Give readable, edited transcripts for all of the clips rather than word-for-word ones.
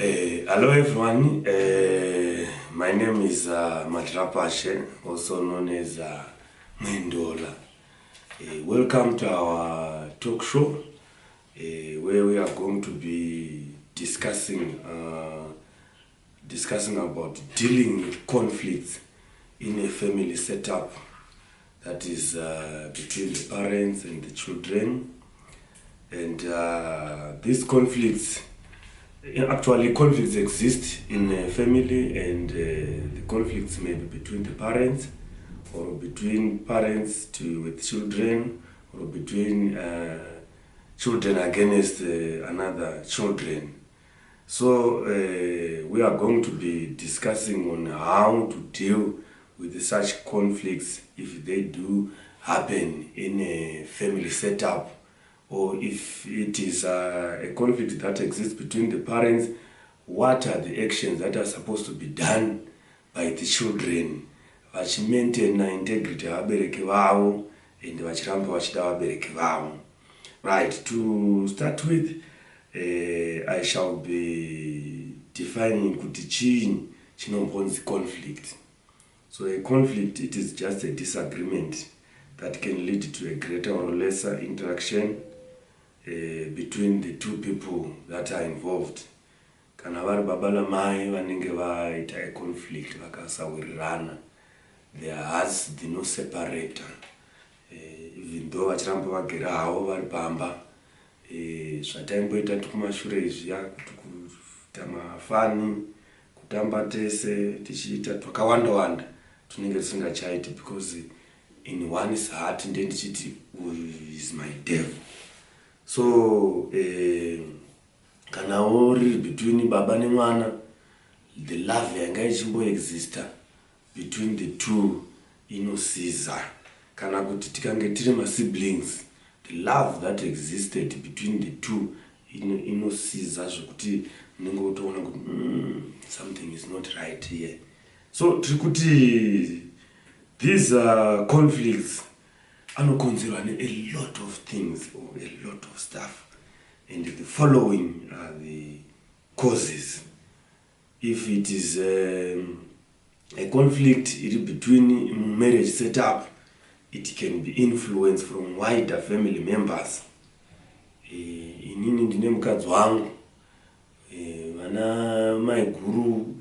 Hello everyone, my name is Matrapashe, also known as Mendola. Welcome to our talk show, where we are going to be discussing about dealing with conflicts in a family setup, that is between the parents and the children. And these conflicts, actually conflicts exist in a family, and the conflicts may be between the parents, or between parents with children, or between children against another children. So we are going to be discussing on how to deal with such conflicts if they do happen in a family setup, or if it is a conflict that exists between the parents. What are the actions that are supposed to be done by the children vachimaintaina integrity yavabereki vavo and vachiramba vachida vabereki vavo? Right, to start with, I shall be defining kuti chinyi chinombonzi conflict. So a conflict, it is just a disagreement that can lead to a greater or lesser interaction between the two people that are involved. Kana vari baba namai vanenge vaita a conflict vakasawirirana, their hearts dzinoseparator, even though vachiramba vagere havo vari pamba. Zvataimboita kumashure izviya kuti kuita mafani, kutamba tese tichiita twakawanda tunenge tisingachaiti, because in one's heart ndichiti is my devil. So kana uri between baba nemwana, the love yanga ichimboexista between the two inosiza. Kana kuti tikange tiri siblings, the love that existed between the two inosiza zvokuti munenge utoona kuti something is not right here. So tiri these conflicts anokonzerwa a lot of things, or a lot of stuff, and the following are the causes. If it is a conflict between marriage setup, it can be influenced from wider family members. Inini ndine mukadzi wangu, vana mai guru,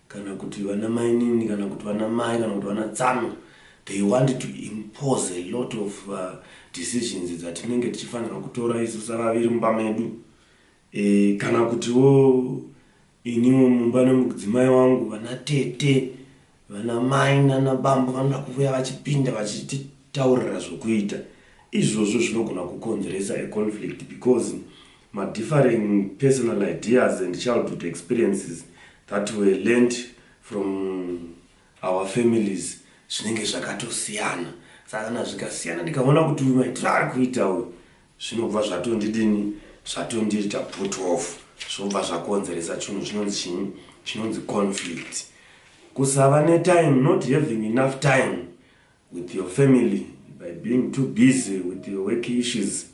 kana kuti vana mai nini, kana kuti vana mai, kana kuti vana tsano, they wanted to impose a lot of decisions that tinenge tichifanira kutora isusu vaviri mumba medu. Kana kutiwo iniwo mumba nemudzimai wangu, vana tete, vana mai nana bambo vanoda kuuya vachipinda vachitaurira zvokuita. Izvozvo zvinogona kukonzeresa a conflict, because my differing personal ideas and childhood experiences that were learned from our families zvinenge zvakatosiyana. Saka kana zvikasiyana ndikaona kuti maitiro ari kuita uyu zvinobva zvatondidini, zvatondiita put off, zvobva zvakonzeresa chinhu chinonzi conflict. Kusava netime, not having enough time with your family by being too busy with your work issues.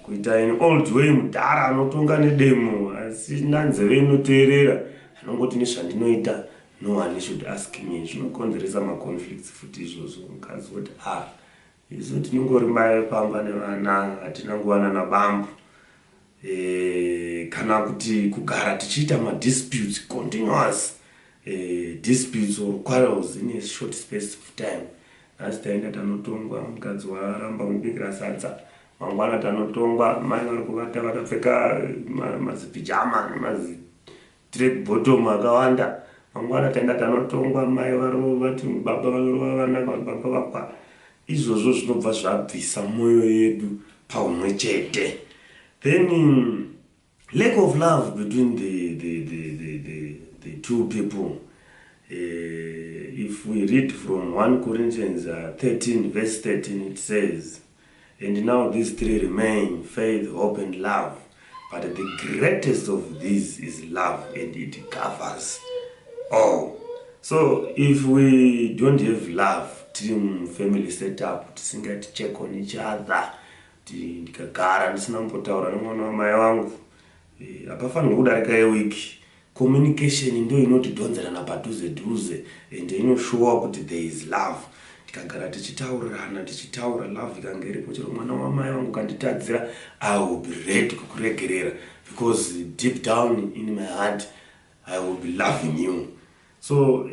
Kuita an old way mudhara anotonga nedemo asina nzeve inoteerera, anongoti nezvandinoita, no one should ask me. Zvinokonzeresa maconflicts futi izvozvo. Mukadzi kuti isu tinongori mai pamba nevana, hatina nguwana nabambo. Kana kuti kugara tichiita disputes, continuous disputes or quarrels in a short space of time. Asi taenda tanotongwa, mukadzi waramba kunbikira sadza, mangwana tanotongwa, mai vari kuvata vakapfeka mazipijama nemazitrek bottom akawanda. Mangwana taenda tanotongwa, mai vati baba varova vana, baba vakwa. Izvozvo zvinobva zvabvisa mwoyo yedu paumwe chete. Then lack of love between the two people. If we read from 1 Corinthians 13 verse 13, it says, "And now these three remain, faith, hope, and love. But the greatest of these is love, and it covers all." So if we don't have love, team family setup, tisingati check on each other, ndikagara ndisina kumbotaura nomwana wamai wangu, apafanirwa kudarika wiki communication ndo inotidhonzerana padhuze dhuze and inoshowa kuti there is love. Tikagara tichitaurirana tichitaura love ikanga iripo, chero mwana wamai vangu kanditadzira I will be ready kukuregerera because deep down in my heart I will be loving you. So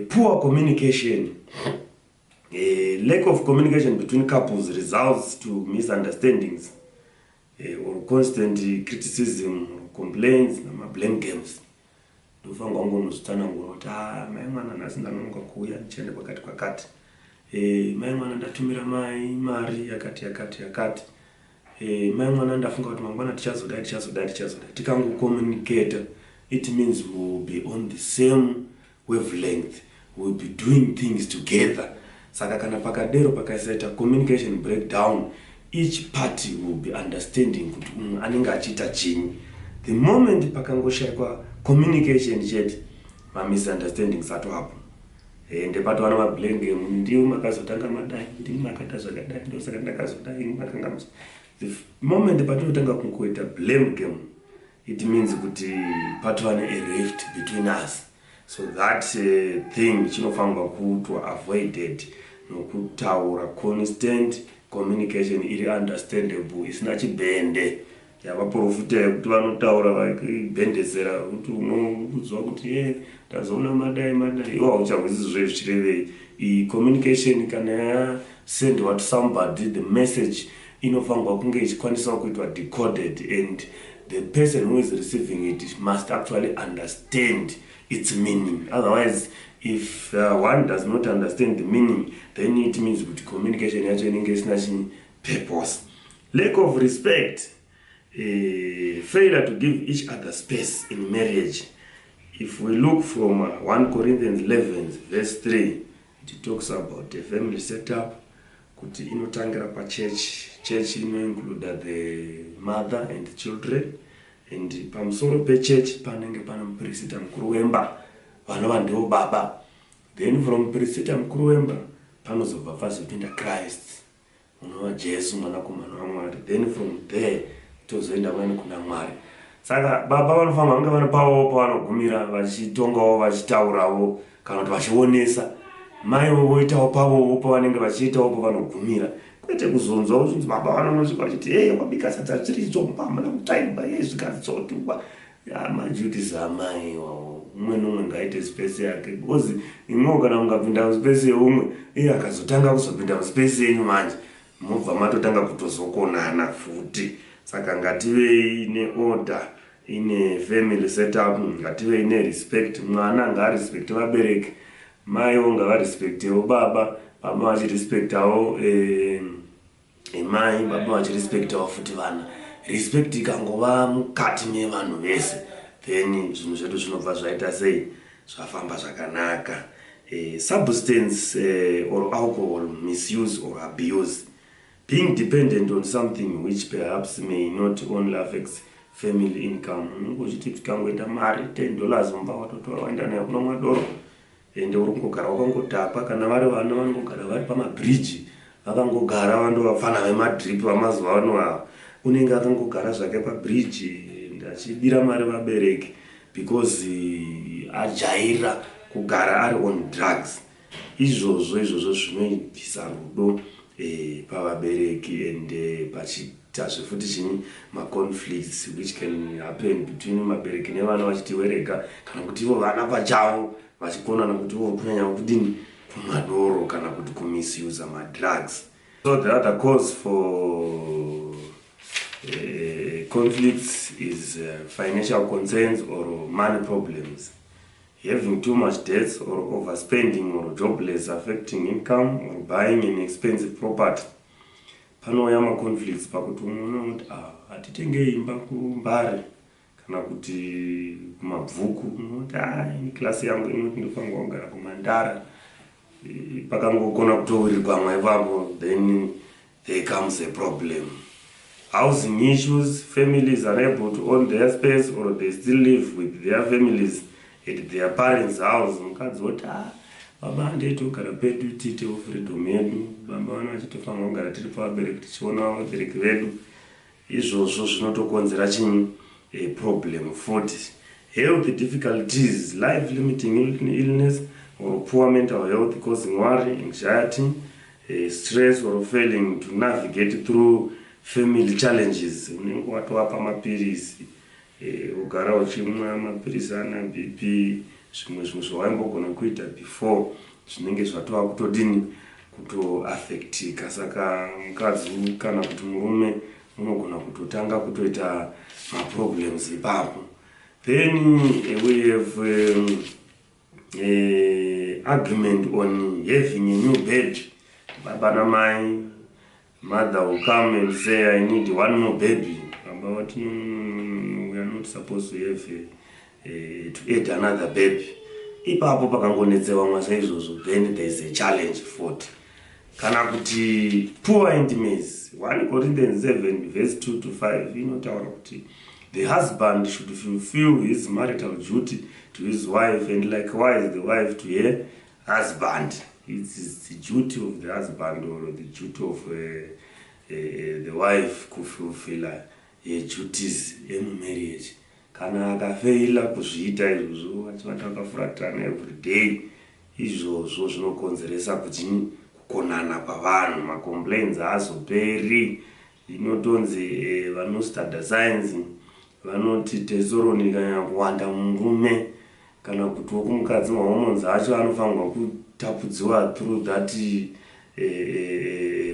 poor communication, lack of communication between couples results to misunderstandings or constant criticism or complaints nama blame games. Ndofanga wangu unozitana ngoti mai mwana nhasi ndanonoka kuuya ndichende kwakati mai mwana ndatumira mai mari yakati mai mwana ndafunga kuti mangwana tichazoda. Tikango communicate, it means we will be on the same wavelength, we will be doing things together. Saka kana pakadero pakasaita communication breakdown, each party will be understanding kuti anenge achiita chinyi. The moment pakangoshayikwa communication chete, misunderstandings atohapo. Ende pato wana mablame game, ndiyo makazotanga madai, ndiyo makata zvakadai, ndiyo saka ndakazodai, makanga. The moment patinotanga kungoita blame game, it means kuti patwane a rift between us. So that thing chinofanirwa kuitwa avoided, nokutaura constant communication iri understandable, isina chibhende. Yavaprofita kuti vanotaura vakibhendezera kuti unokudzwa kuti tazoona madai iwo hauchagwisi zvezvichirevei. Communication kana yasendwa to somebody, the message inofanirwa kunge ichikwanisa kuitwa decoded, and the person who is receiving it must actually understand its meaning. Otherwise, if one does not understand the meaning, then it means that communication yacho inenge isina purpose. Lack of respect, failure to give each other space in marriage. If we look from 1 Corinthians 11 verse 3, it talks about a family setup. Kuti inotangira pa church inoinclude the mother and the children, and pamusoro pe church panenge pana muprista mukuru wemba vanova ndivo baba. Then from muprista mukuru wemba panozobva pazopinda Christ, unova Jesu mwanakomana waMwari. Then from there tozoenda kuna Mwari. Saka baba vanofanira kunge vane pavo pavanogumira vachitongawo vachitaurawo kana kuti vachionesa. Mai voitawo pavo pavanenge vachiitawo pavanogumira. Kwete kuzonzwa kuti baba vanonosvika vachiti wabika sadza chiridzomba hamuna kutaimba zvikazotwa. Maduties amai iwawo. Umwe nomwe ngaite space yake, because imwewo kana mukapinda muspace yeumwe akazotanga kuzopinda muspace yenyu manje mobva matotanga kutozokonana futi. Saka ngative ine order, ine family setup, ngative ine respect. Mwana ngaarespecte vabereki, mai ngavarespektewo baba, baba vachirespektawo mai, baba vachirespektawo futi vana. Respect ikangova mukati mevanhu vese, then zvinhu zvedu zvinobva zvaita sei, zvafamba zvakanaka. Substance or alcohol misuse or abuse, being dependent on something which perhaps may not only affect family income. Ngochiti tikangoenda mari $10 mumba watotora waenda nayo kuna mwadoro, ende urikungogara wakangotapa. Kana vari vana vanongogara vari pamabridge, vakangogara vandovafana vemadrip vamazuva ano. Unenge akangogara zvake pabridge achidira mari vabereki because ajaira kugara ari on drugs. Izvozvo zvinoibvisa rudo pavabereki, and pachitazve futi chini conflicts which can happen between mabereki nevana vachitiwereka, kana kuti ivo vana pachavo vachikonana kuti ivo kunyanya kudini kumadoro kana kuti kumisuse madrugs. So the other cause for conflicts is financial concerns or money problems. Having too much debts or overspending or jobless affecting income or buying an expensive property. Panouya conflicts pakuti unoona kuti atitenge imba kuMbare kana kuti kumabvuku, unoti ini klasi yangu inoti ndofanirwa kugara kuMandara, pakangogona kutowirirwa mwe ipapo, then there comes a problem. Housing issues, families are able to own their space or they still live with their families at their parents' house. Mukadzi woti baba ndeitogara pedu tiitewo freedom yedu, baba vana vachitofanira kugara tiri pavabereki tichiona vabereki vedu. Izvozvo zvinotokonzera chinyi problem futi. health difficulties, life-limiting illness, or poor mental health causing worry, anxiety, stress, or failing to navigate through family challenges. Unenge watowapa mapirisi, ugara uchimwa mapirisi ana BP, zvimwe zvawaingogona kuita before zvinenge zvatova kutodini kutoaffectika. Saka mukadzi kana kuti murume unogona kutotanga kutoita maproblems ipapo. Then we have argument on having a new baby. Baba na mai, mother will come and say, I need one more baby. But we are not supposed to have to add another baby. Ipapo pakangonetsewa mwasaizvozvo, then there is a challenge for it. Kana kuti poor intimacy, 1 Corinthians 7 verse 2 to 5 inotaura kuti the husband should fulfill his marital duty to his wife, and likewise the wife to her husband. It is the duty of the husband or the duty of the wife to fulfill her duties in marriage. Kana akafeila kuzviita izvozvo achivata akafuratana every day, izvozvo zvinokonzeresa kuti kukonana kwavanhu, macomplaints haazoperi. Inotonzi vanostada science vanoti testosterone ikanyanya kuwanda murume kana kuti wokumukadzi mahormones acho anofanirwa kutapudziwa through that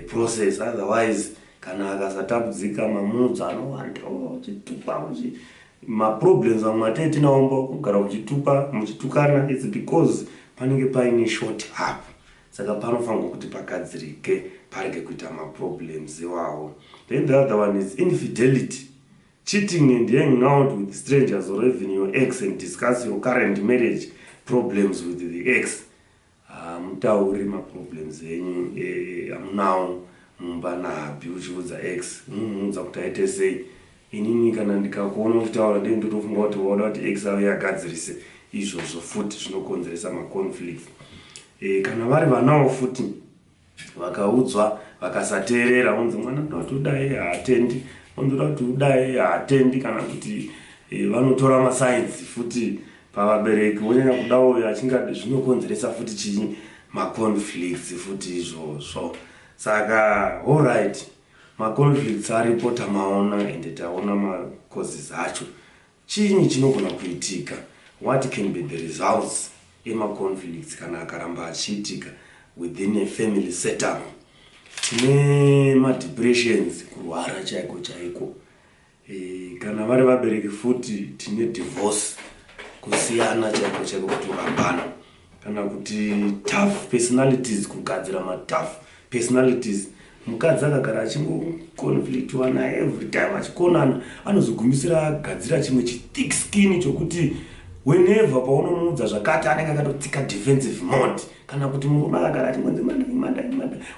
process. Otherwise kana akasatapudzika mamudzi anowanda uchitupa maproblems amwe atee tinaomba kugara uchitupa muchitukana. It's because panenge paine short up. Saka panofanirwa kuti pagadzirike parege kuita maproblems iwawo. Then the other one is infidelity. Cheating and hanging out with strangers or even your ex and discuss your current marriage problems with the ex. Mutauri maproblems enyu amunawo mumba nahabhi uchiudza ex unomuudza kuti aite sei. Inini kana ndikakuona uchitaura ndotofunga kuti waoda kuti ex ave agadzirise izvozvo futi zvinokonzeresa maconflicts. Kana vari vanawo futi vakaudzwa vakasateerera, unzi mwana ndoti udai haatendi, unzoda kuti udai haatendi, kana kuti vanotora masainzi futi pavabereki wonyanya kudawo achingade, zvinokonzeresa futi chinyi maconflicts futi izvozvo. Saka alright, maconflicts aripo tamaona ende taona macauses acho. Chinyi chinogona kuitika? What can be the results emaconflicts kana akaramba achiitika within a family setup? Tine madepressions, kurwara chaiko chaiko. Kana vari vabereki futi tine divorce, kusiyana chaiko chaiko, kutorambana. Kana kuti tough personalities, kugadzira tough personalities. Mukadzi akagara achingoconflictwa naye every time achikonana, anozogumisira agadzira chimwe thick skin chokuti whenever paunomuudza zvakati anenge akatotsika defensive mode. Kana kuti murume akagara achimwenzi manda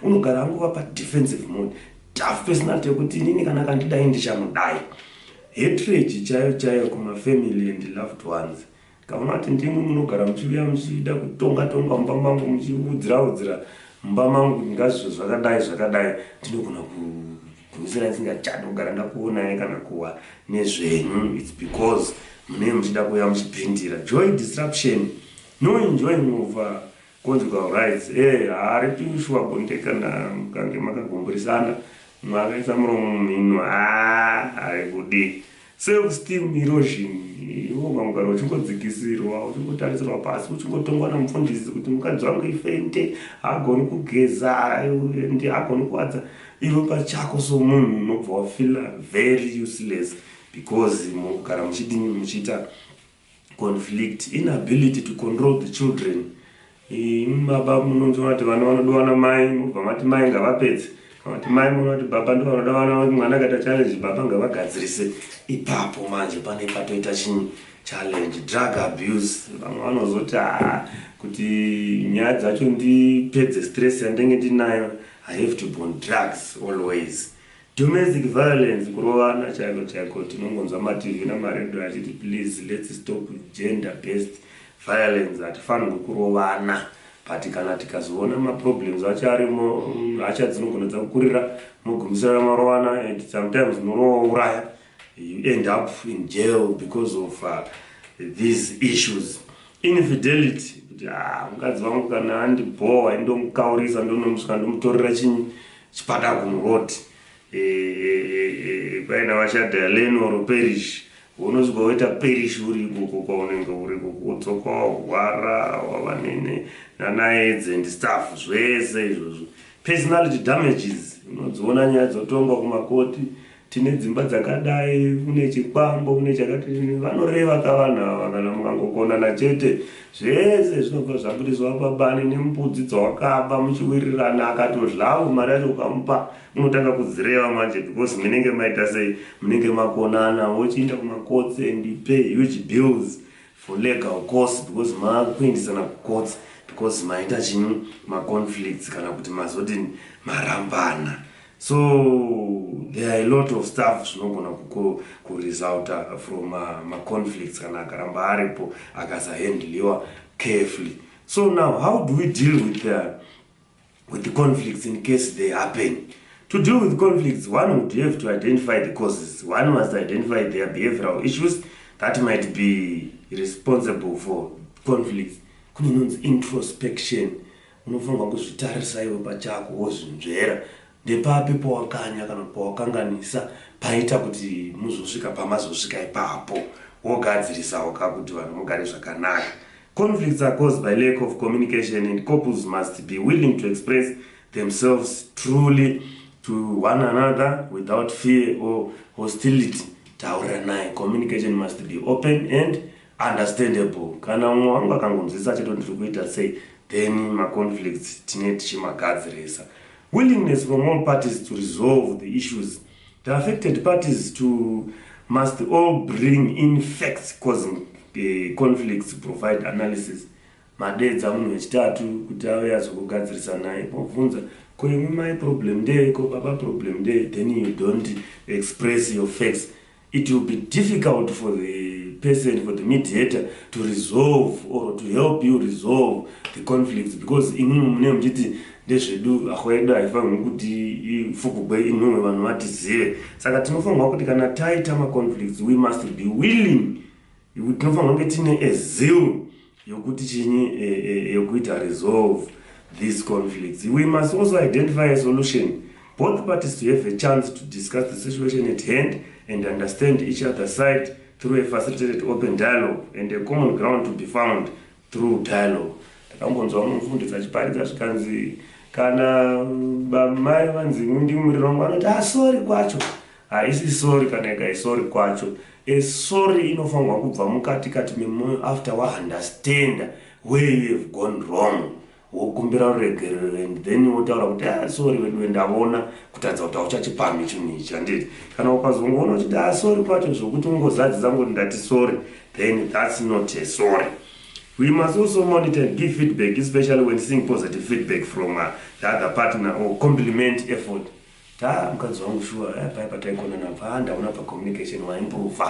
unogara angova padefensive mode. Tough personality yokuti inini kana akandidai ndichamudai. Hatred chaiyo kumafamily and loved ones. Kaona kuti ndimwe munogara muchiuya muchida kutonga mumba mangu, muchiudzira mumba mangu ngazvo zvakadai, ndinogona kugumisira ndisingachadi kugara ndakuonai kana kuwa nezvenyu. It's because mune muchida kuuya muchipindira. Joy disruption, no enjoying of conjugal rights. Haaripi ushwa bonde kana mukange makagomboresana mwakaisa muromo mumhino, haikudi. Self-esteem erosion, iwo mamugara uchingodzikisirwa, uchingotarisirwa pasi, uchingotongwa namufundisi kuti mukadzi wangu ifente, hagoni kugeza, ndi hagoni kuwadza. Iwe pachako somunhu unobva wafila very useless because mugara muchidini muchiita conflict. Inability to control the children. Baba munonzwa kuti vana vanodwana mai, mubva mati mai ngavapedze. Kuti mai munoti baba ndo vanoda vana mwana akaita challenge, baba ngavagadzirise. Ipapo manje pane patoita chinyi challenge. Drug abuse, vamwe vanozoti kuti nyaya dzacho ndipedze stress yandenge ndinayo, I have to burn drugs always. Domestic violence, kurovana chaiko tinongonzwa mativi namaredio achiti please let's stop gender based violence. Hatifanirwi kurovana. But kana tikazoona maproblems acho arimo, hacha dzinogona kukurira mugumisira marovana, and sometimes murouraya. You end up in jail because of these issues. Infidelity, mukadzi vangu kana andibhowa indomukaurisa ndonomusvika ndomutorera chipata kumuroti paina vashadha lenoro perish unosvika woita perish uri ikoko kwaunenge uri kudzoka wahwara wava nanaedzi and stuff zvese izvozvo. Personality damages, unodziona nyaya dzotongwa kumakoti, tine dzimba dzakadai, une chikwambo, une chakati, vanoreva kavanhu kana mukangokonana chete zvese zvinobva zvabudiswa pabani nembudzi dzawakaba muchiwirirana akatodlawo mari yacho ukamupa unotanga kudzireva manje because munenge maita sei, munenge makonana wochienda kumakotsi and pay huge bills for legal costs because makuendesana kucourts because maita chini maconflicts kana kuti mazoti marambana. So there are a lot of stuff zvinogona kuresult from conflicts kana akaramba aripo akasahandliwa carefully. So now how do we deal with the conflicts in case they happen? To deal with conflicts, one would have to identify the causes. One must identify their behavioral issues that might be responsible for conflicts. Kunonzi introspection, unofanirwa kuzvitarisa iwe pachako wozvinzvera ndepapi powakanya kana powakanganisa paita kuti muzosvika pamazosvika ipapo wogadzirisa kuti vanhu mugare zvakanaka. Conflicts are caused by lack of communication and couples must be willing to express themselves truly to one another without fear or hostility. Tauranai, communication must be open and understandable. Kana umwe wangu akangonzwisa cheto ndiri kuita sei, then ma-conflicts tine tichimagadzirisa. Willingness from all parties to resolve the issues. The affected parties must all bring in facts causing conflicts to provide analysis. Madedza munhu wechitatu kuti ave azokugadzirisa naye pobvunza ko imwe mai problem ndei ko baba problem ndei, then you don't express your facts. It will be difficult for the person, for the mediator to resolve or to help you resolve the conflicts because imwe mune mchiti ndezvedu akwedu haifanirwi kuti ifukugwe imwe vanhu vatizive. Saka tinofanirwa kuti kana taita ma-conflicts we must be willing, tinofanirwa kunge tine a zeal yokuti chinyi yokuita resolve these conflicts. We must also identify a solution. Both parties to have a chance to discuss the situation at hand and understand each other's side through a facilitated open dialogue and a common ground to be found through dialogue. Takambonzwa mufundisi achiparidza zvikanzi kana bamai vanzi ndimuriro wangu vanoti sorry kwacho, haisi sorry kana ikaisori kwacho. Sorry inofanirwa kubva mukati memwoyo after understand where you have gone wrong, wokumbira ruregerero and then wotaura kuti sorry ndavona kutadza kuti auchachipami chinhu ichi handiti. Kana ukazongoona uchiti sorry kwacho zvokuti ungozadzisa ngoti ndati sorry, then that's not a sorry. We must also monitor and give feedback, especially when seeing positive feedback from the other partner or compliment effort. Mukadzi wangu sure paipa taikonana pa ndaona pa communication waimprove,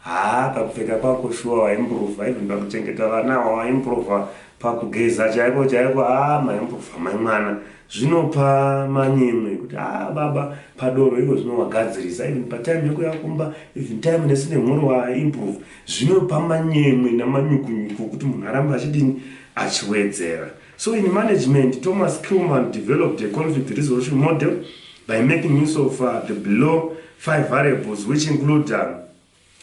pakupfeka kwako sure waimprove, even pakuchengeta vana waimprove, pakugeza chaiko maimprove mai mwana. Zvinopa manyemwe kuti baba padoro iko zvinovagadzirisa, even patime yekuyakumba, even time nesine mhuri waimprove, zvinopa manyemwe namanyukunyuku kuti munhu aramba achidini achiwedzera. So in management, Thomas Kuhlman developed a conflict resolution model by making use of the below 5 variables, which include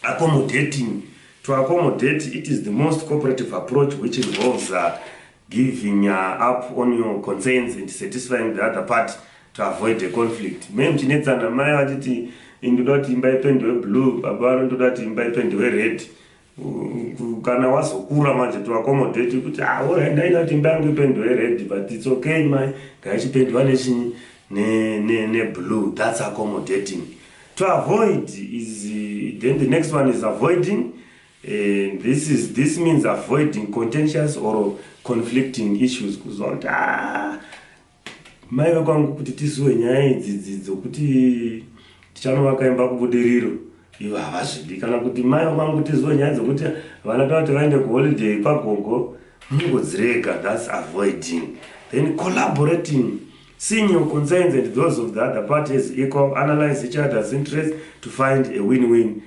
accommodating. To accommodate, it is the most cooperative approach, which involves giving up on your concerns and satisfying the other party to avoid a conflict. Mem chinetsana mai vachiti indoda kuti imba ipendwe blue, baba vanondoda kuti imba ipendwe red. Kana wazokura manje to accommodate kuti alright ndaida kuti imba yangu ipendwe red, but it's okay mai ngaichipendwa nechinyi ne blue. That's accommodating. To avoid is then the next one is avoiding. This means avoiding contentious or conflicting issues. Kuzoti mai vakwangu kuti tisiwe nyaya idzi dzokuti tichanovaka imba kubudiriro ivo havazvidi, kana kuti mai vakwangu tisiwe nyaya dzokuti vana tavati vaende kuholiday pagogo mungodzirega. That's avoiding. Then collaborating, seeing your concerns and those of the other parties equal, analyze each other's interests to find a win-win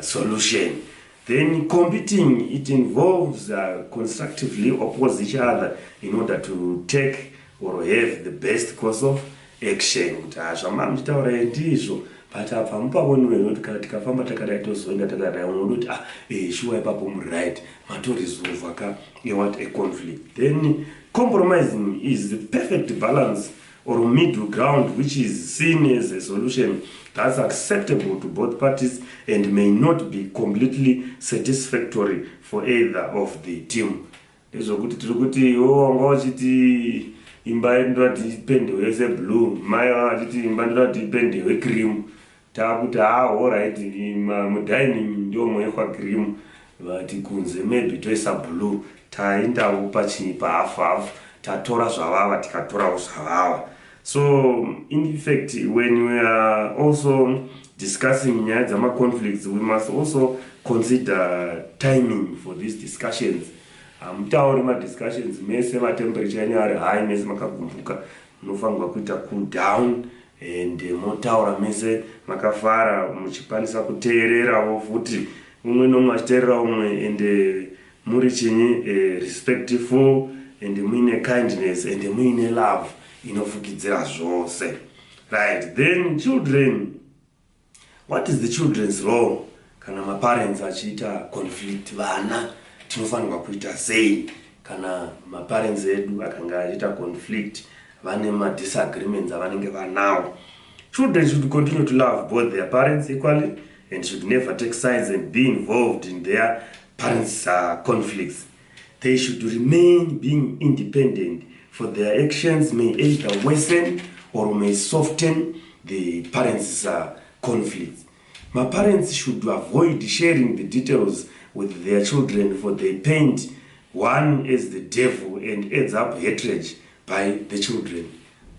solution. Then competing, it involves constructively oppose each other in order to take or have the best course of action. Kuti zvamama muchitaura ndizvo, but apa hamupavoniwe kuti kana tikafamba takadai tozoenda takadai unoti shuwa ipapo muright matoresolve what a conflict. Then compromising is the perfect balance or middle ground which is seen as a solution that's acceptable to both parties and may not be completely satisfactory for either of the team. Ndezokuti tiri kuti wanga wachiti imba ndoti ipendewe seblue, mai wachiti imba ndoti ipendewe cream, takuti alright mudining ndio mwekwa cream vati kunze maybe toisa blue, taendawo pachinyi pahafu hafu, tatora zvavava tikatorawo zvavava. So in effect, when we are also discussing conflicts, we must also consider timing for these discussions. Mutauri discussions mese temperature nyari high mese makagumbuka munofanirwa kuita cool down, and motaura mese makafara muchikwanisa kuteererawo futi umwe nomwe achiteerera umwe, and muri chinyi respectful, and muine kindness, and muine love inofukidzira zvose. Right, then children, what is the children's role kana maparents achiita conflict? Vana tinofanirwa kuita sei kana maparents edu akanga achiita conflict, vane disagreements avanenge vanawo? Children should continue to love both their parents equally and should never take sides and be involved in their parents' conflicts. They should remain being independent, for their actions may either worsen or may soften the parents' conflicts. My parents should avoid sharing the details with their children, for they paint one as the devil and adds up hatred by the children.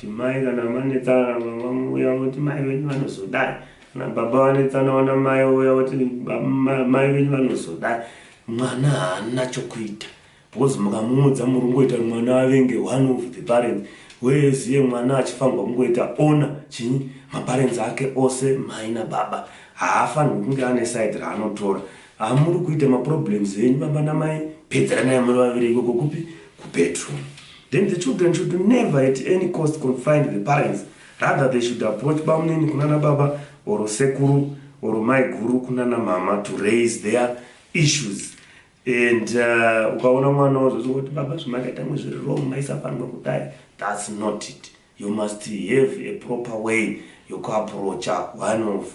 Mai kana manetsa mama uya kuti mai venyu vanozodai, kana baba vanetsana ona mai uya kuti mai venyu vanozodai, mwana haana chokuita. Because mukamuudza murungoita mwana avenge one of the parents, weziye mwana achifanirwa kungoita ona chinyi maparents ake ose mai nababa, haafanirwi kunge ane side raanotora. Hamuri kuita maproblems enyu baba namai, pedzeranai muri vaviri ikoko kupi kubedroom. Then the children should never at any cost confine the parents. Rather they should approach bamunini kunana baba or sekuru or mai guru kunana mama to raise their issues. And ukaona mwana wazozoti baba zvimakaita mwe zviri wrong, maisafanirwa kudai, that's not it. You must have a proper way yokuapproach one of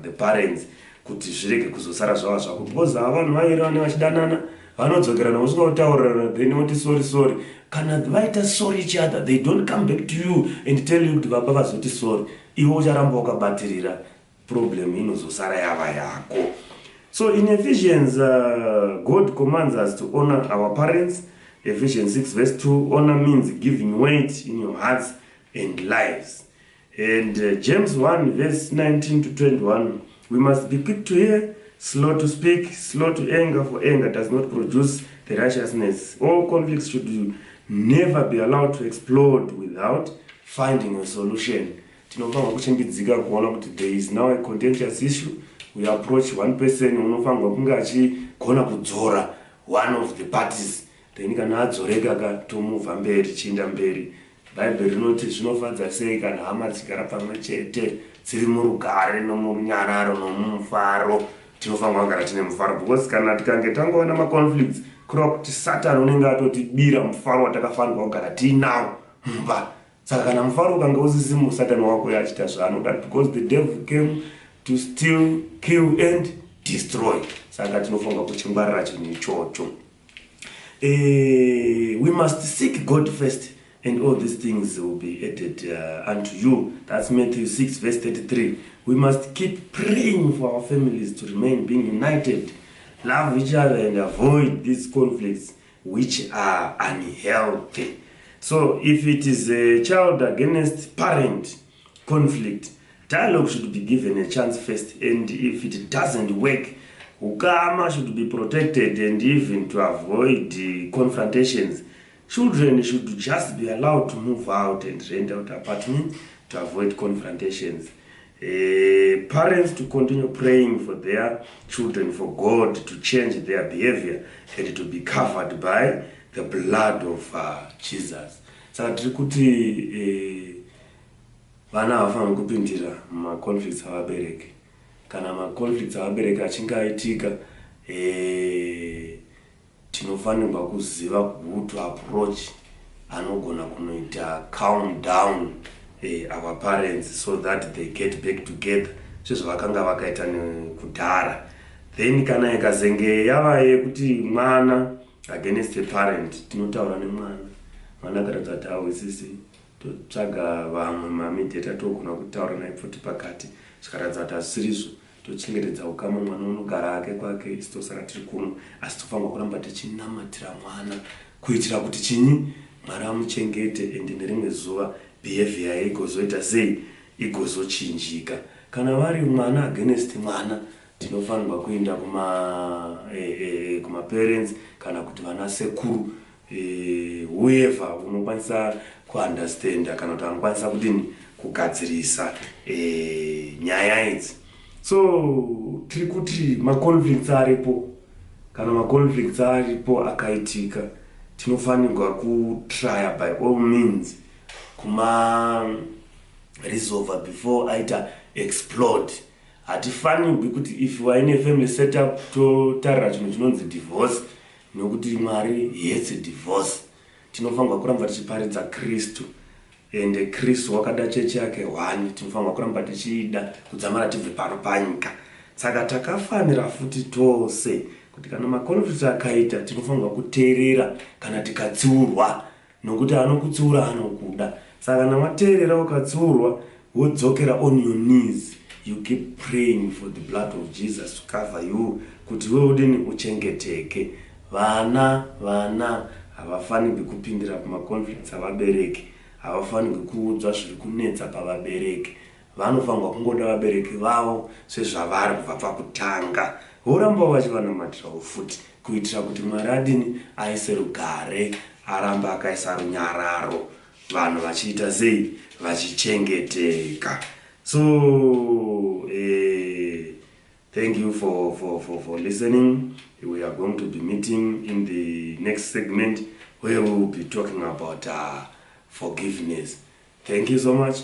the parents kuti zvirege kuzosara zvava zvako, because vanhu vairane vachidanana vanodzokerana usikautaurana, then voti sorry. Kana vaita sorry each other, they don't come back to you and tell you kuti baba vazoti sorry, iwe ucharamba wakabatirira, problem inozosara yava yako. So in Ephesians, God commands us to honor our parents. Ephesians 6 verse 2, honor means giving weight in your hearts and lives. And James 1 verse 19 to 21, we must be quick to hear, slow to speak, slow to anger, for anger does not produce the righteousness. All conflicts should never be allowed to explode without finding a solution. Tinofanirwa kuchenjedzika kuona kuti there is now a contentious issue. We approach one person unofanirwa kunge achigona kudzora one of the parties, then kana adzoreka katomuvha mberi chienda mberi. Bible rinoti zvinofadza sei kana hama dzigara pamwe chete dziri murugare nomunyararo nomumufaro. Tinofanirwa kugara tine mufaro, because kana tikange tangoona maconflicts kureva kuti Satan unenge atotibira mufaro watakafanirwa kugara tiinawo mumba. Saka kana mufaro ukanga usisimu, Satan wako achita zvaanoda, because the devil came to steal, kill and destroy. Saka tinofanirwa kuchingwarira chinhu ichocho. We must seek God first, and all these things will be added unto you. That's Matthew 6 verse 33. We must keep praying for our families to remain being united, love each other, and avoid these conflicts which are unhealthy. So if it is a child against parent conflict, dialogue should be given a chance first, and if it doesn't work, ukama should be protected, and even to avoid confrontations, children should just be allowed to move out and rent out apartments to avoid confrontations. Parents to continue praying for their children, for God to change their behavior and to be covered by the blood of Jesus. Saka tiri kuti vana havafaniri kupindira maconflicts avabereki. Kana maconflicts avabereki achinge aitika, tinofanirwa kuziva how to approach anogona kunoita calm down our parents so that they get back together. Sezvavakanga vakaita kudhara. Then kana ikazenge yava yekuti mwana against a parent, tinotaura nemwana. Mwana akaratidza kuti hawisisi, totsvaga vamwe mamediator togona kutaura naye futi pakati. Zvikaratidza kuti hazvisizvo, tochengetedza ukama, mwana unogara hake kwake, isi tosara tiri kumwe. Asi tofanirwa kuramba tichinamatira mwana kuitira kuti chinyi Mwari amuchengete, ende nerimwe zuva behavior yake igozoita sei, igozochinjika. Kana vari mwana against mwana, tinofanirwa kuenda kuma parents kana kuti vana sekuru, whoever unokwanisa kuunderstanda kana kuti anokwanisa kudini kugadzirisa nyaya idzi. So tiri kuti maconflicts aripo, kana maconflicts aripo akaitika, tinofanirwa kutrya by all means kuma resolve before aita explode. Hatifanirwi kuti if you are in a family setup totarira chinhu chinonzi divorce, nokuti Mwari hates divorce. Tinofanirwa kuramba tichiparidza Kristu, ende Kristu wakada chechi yake one. Tinofanirwa kuramba tichida kudzamara tibve pano panyika. Saka takafanira futi tose kuti kana maconflicts akaita, tinofanirwa kuteerera kana tikatsiurwa, nokuti anokutsiura anokuda. Saka kana wateerera ukatsiurwa, wodzokera on your knees, you keep praying for the blood of Jesus to cover you, kuti wewe udini uchengeteke. Vana havafanirwi kupindira pamaconflicts avabereki, havafanirwi kuudzwa zviri kunetsa pavabereki. Vanofanirwa kungoda vabereki vavo sezvavari kubva pakutanga, voramba vachivanamatirawo futi, kuitira kuti Mwari adini aise rugare, aramba akaisa runyararo, vanhu vachiita sei, vachichengeteka. So thank you for listening. We are going to be meeting in the next segment where we will be talking about forgiveness. Thank you so much.